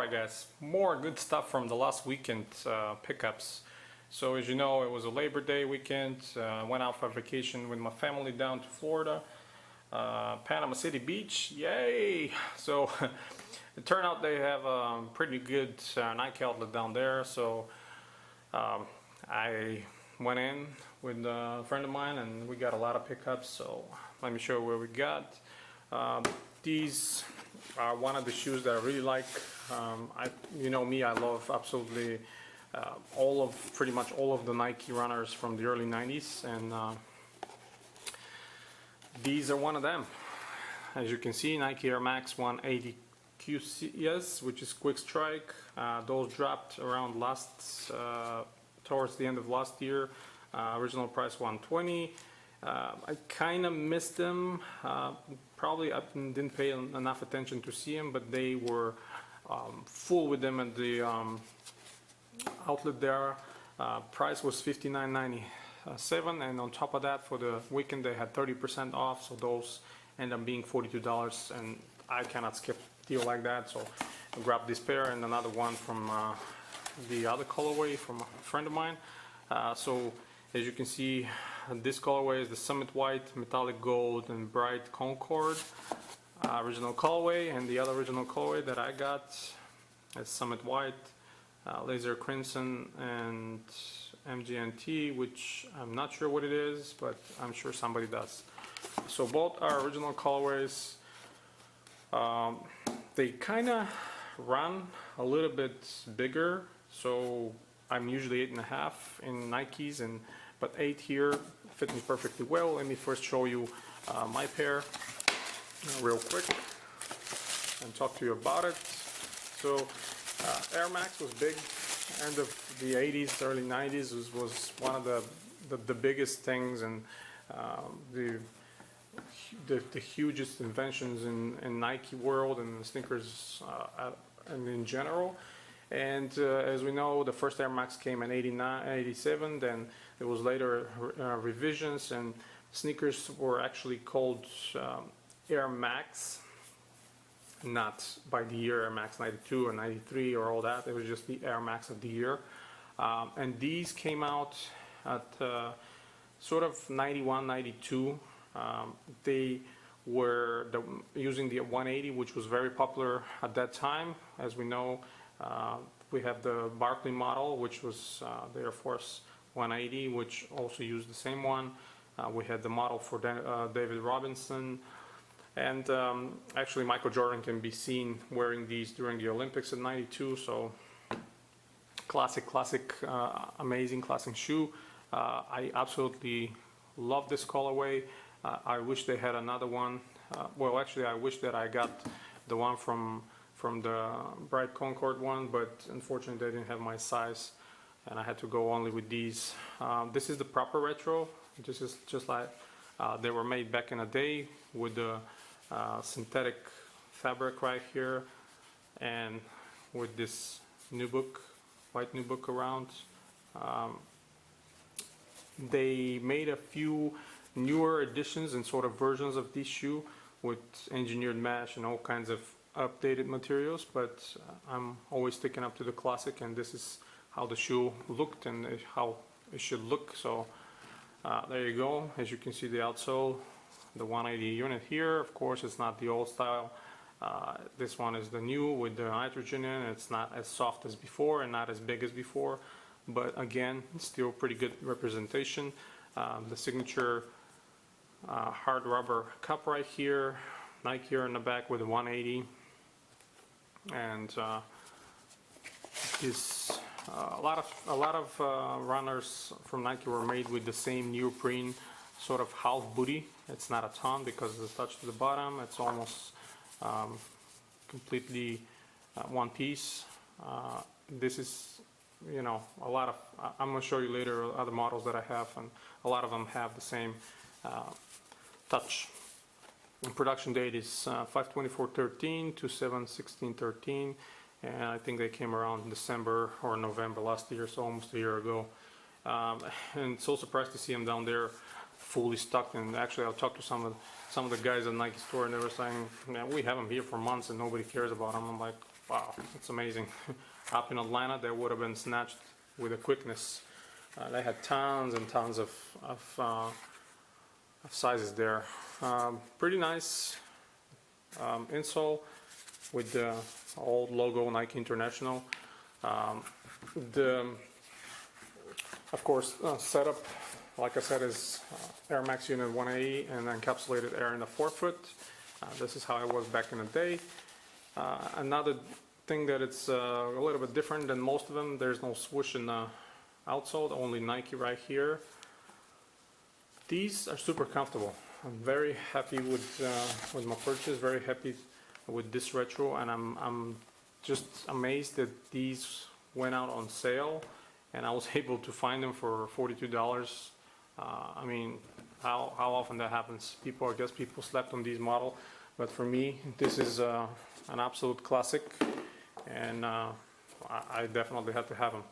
Alright guys, more good stuff from the last weekend pickups. So as you know, it was a Labor Day weekend. Went out for vacation with my family down to Florida, Panama City Beach, yay! So it turned out they have a pretty good Nike outlet down there. So I went in with a friend of mine and we got a lot of pickups. So let me show you what we got. These are one of the shoes that I really like. You know me, I love absolutely pretty much all of the Nike runners from the early 90s, and these are one of them. As you can see, Nike Air Max 180 QCS, which is quick strike. Those dropped around towards the end of last year. Original price 120. I kind of missed them. Probably I didn't pay enough attention to see them, but they were full with them at the outlet there. Price was $59.97, and on top of that, for the weekend they had 30% off, so those end up being $42, and I cannot skip a deal like that, so I grabbed this pair and another one from the other colorway from a friend of mine. So as you can see, this colorway is the Summit White, Metallic Gold, and Bright Concord original colorway, and the other original colorway that I got is Summit White, Laser Crimson, and MGNT, which I'm not sure what it is, but I'm sure somebody does. So both are original colorways. They kind of run a little bit bigger, so I'm usually 8.5 in Nikes, but 8 here fit me perfectly well. Let me first show you my pair real quick and talk to you about it. So Air Max was big, end of the 80s, early 90s was one of the biggest things, and the hugest inventions in Nike world and sneakers and in general. And as we know, the first Air Max came in 87, then there was later revisions, and sneakers were actually called Air Max, not by the year Air Max 92 or 93 or all that. It was just the Air Max of the year. And these came out at sort of 91, 92. They were using the 180, which was very popular at that time. As we know, we have the Barkley model, which was the Air Force 180, which also used the same one. We had the model for David Robinson, and actually Michael Jordan can be seen wearing these during the Olympics in '92. So classic, amazing classic shoe. I absolutely love this colorway. I wish they had another one. Well, actually, I wish that I got the one from the Bright Concord one, but unfortunately they didn't have my size, and I had to go only with these. This is the proper retro. This is just like they were made back in the day, with the synthetic fabric right here, and with this nubuck, white nubuck around. They made a few newer editions and sort of versions of this shoe with engineered mesh and all kinds of updated materials, but I'm always sticking up to the classic, and this is how the shoe looked and how it should look. So there you go. As you can see, the outsole, the 180 unit here. Of course, it's not the old style. This one is the new with the nitrogen in. It's not as soft as before and not as big as before, but again, still pretty good representation. The signature hard rubber cup right here, Nike here in the back with the 180, and a lot of runners from Nike were made with the same neoprene sort of half booty. It's not a ton because it's attached to the bottom. It's almost completely one piece. This is, you know, a lot of, I'm going to show you later other models that I have, and a lot of them have the same touch. The production date is 5/24/13 to 7/16/13, and I think they came around December or November last year, so almost a year ago. And so surprised to see them down there fully stocked. And actually, I talked to some of the guys at Nike store, and they were saying, "Man, we have them here for months, and nobody cares about them." I'm like, "Wow, it's amazing." Up in Atlanta, they would have been snatched with a quickness. They had tons and tons of sizes there. Pretty nice insole with the old logo Nike International. Of course, setup, like I said, is Air Max Unit 180 and encapsulated air in the forefoot. This is how it was back in the day. Another thing that it's a little bit different than most of them, there's no swoosh in the outsole, only Nike right here. These are super comfortable. I'm very happy with my purchase, very happy with this retro, and I'm just amazed that these went out on sale and I was able to find them for $42. I mean, how often that happens? I guess people slept on these model, but for me, this is an absolute classic, and I definitely had to have them.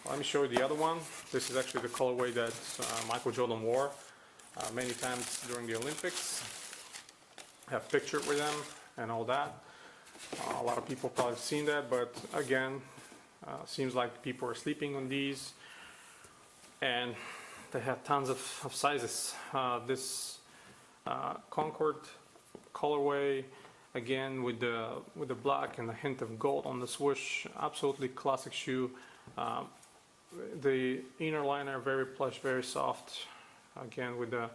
Let me show you the other one. This is actually the colorway that Michael Jordan wore many times during the Olympics. I have pictured with them and all that. A lot of people probably have seen that, but again, seems like people are sleeping on these, and they have tons of sizes. This Concord colorway, again with the black and a hint of gold on the swoosh, absolutely classic shoe. The inner liner very plush, very soft, again with the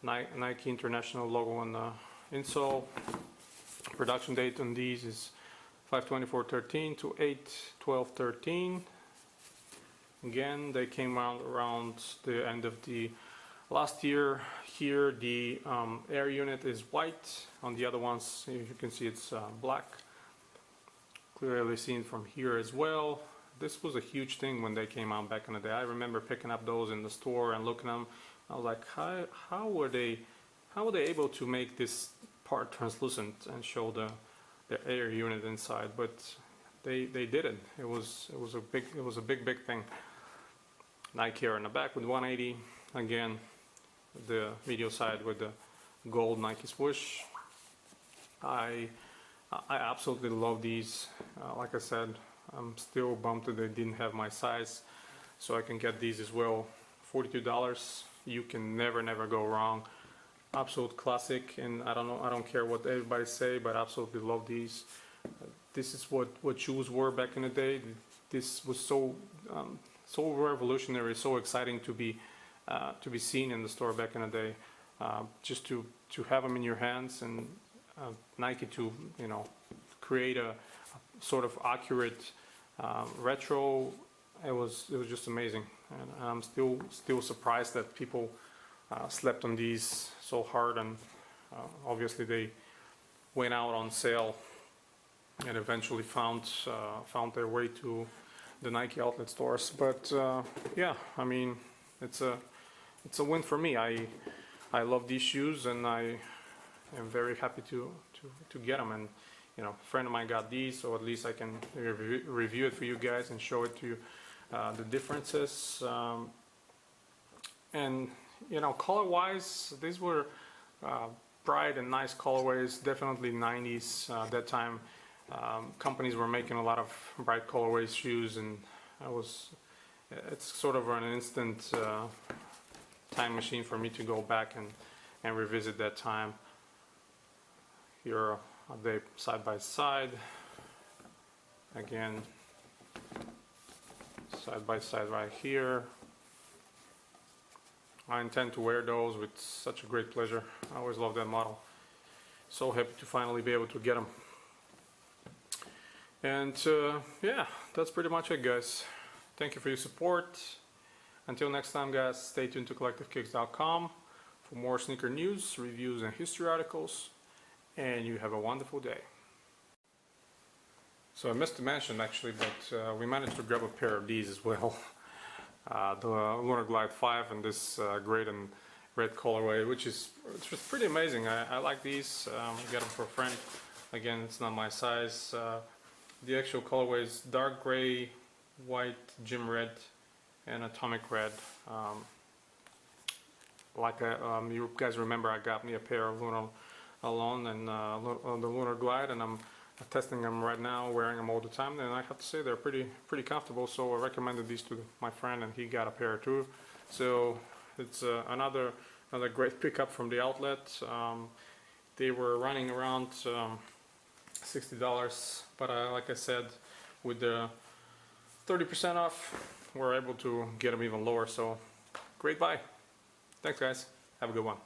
Nike International logo on the insole. Production date on these is 5/24/13 to 8/12/13. Again, they came out around the end of the last year. Here the air unit is white. On the other ones, you can see it's black. Clearly seen from here as well. This was a huge thing when they came out back in the day. I remember picking up those in the store and looking at them. I was like, how were they able to make this part translucent and show the air unit inside? But they did it. It was a big thing. Nike Air in the back with 180. Again, the video side with the gold Nike swoosh. I absolutely love these. Like I said, I'm still bummed that they didn't have my size, so I can get these as well. $42. You can never go wrong. Absolute classic, and I don't care what everybody say, but I absolutely love these. This is what shoes were back in the day. This was so revolutionary, so exciting to be seen in the store back in the day. Just to have them in your hands, and Nike to create a sort of accurate retro. It was just amazing, and I'm still surprised that people slept on these so hard, and obviously they went out on sale and eventually found their way to the Nike outlet stores. But yeah, I mean, it's a win for me. I love these shoes, and I am very happy to get them. And a friend of mine got these, so at least I can review it for you guys and show it to you, the differences. And color-wise, these were bright and nice colorways. Definitely 90s that time. Companies were making a lot of bright colorways shoes, and it's sort of an instant time machine for me to go back and revisit that time. Here are they side by side. Again, side by side right here. I intend to wear those with such a great pleasure. I always love that model. So happy to finally be able to get them. And yeah, that's pretty much it, guys. Thank you for your support. Until next time, guys, stay tuned to collectivekicks.com for more sneaker news, reviews, and history articles. And you have a wonderful day. So I missed to mention actually, but we managed to grab a pair of these as well. The Lunar Glide 5 and this gray and red colorway, which is pretty amazing. I like these. Get them for a friend. Again, it's not my size. The actual colorway is dark gray, white, gym red, and atomic red. like you guys remember, I got me a pair of Lunar Alone and the Lunar Glide, and I'm testing them right now, wearing them all the time, and I have to say they're pretty comfortable. So I recommended these to my friend, and he got a pair too. So it's another great pickup from the outlet. They were running around $60, but like I said, with the 30% off, we're able to get them even lower. So great buy. Thanks, guys. Have a good one.